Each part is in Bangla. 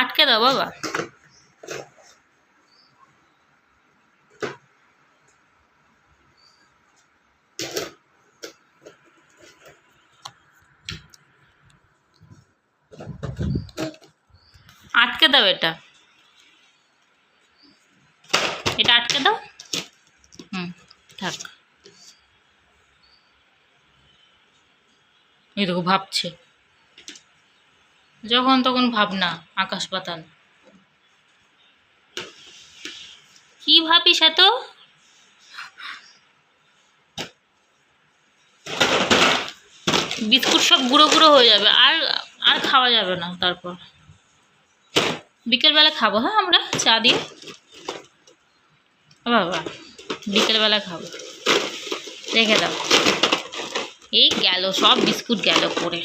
আটকে দাও বাবা। আটকে দাও, এটা আটকে দাও। থাক। এই দেখো ভাবছে, যখন তখন ভাবনা, আকাশ পাতাল। কি ভাবিস এত? বিস্কুট সব গুঁড়ো গুঁড়ো হয়ে যাবে, আর আর খাওয়া যাবে না। তারপর বিকেলবেলা খাবো, হ্যাঁ আমরা চা দিয়ে। বাবা বিকেলবেলা খাবো, রেখে দাও। এই গেল সব বিস্কুট গেল পড়ে।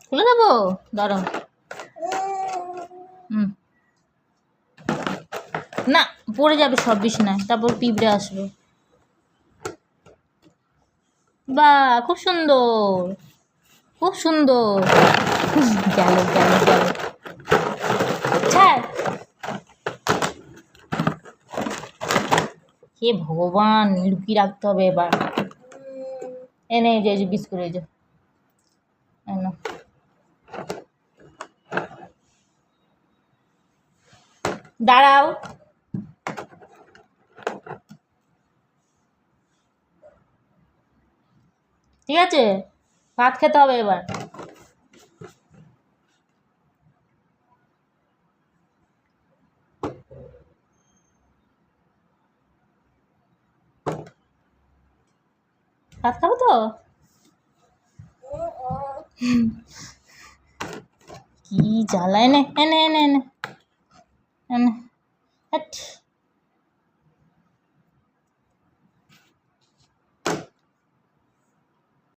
খুলে দেবো, দাঁড়াও। না, পড়ে যাবে সব বিছানায়, তারপর পিঁপড়ে আসবে। বাহ, খুব সুন্দর, খুব সুন্দর। গেল গেল গেল। ছাড়। হে ভগবান, লুকিয়ে রাখতে হবে এবার। এনে এই যে বিস্কুট, এই যে এনে। দাঁড়াও। ঠিক আছে, ভাত খেতে হবে এবার। ভাত খাবো তো? কি জ্বালায়, এনে এনে এনে এনে এনে।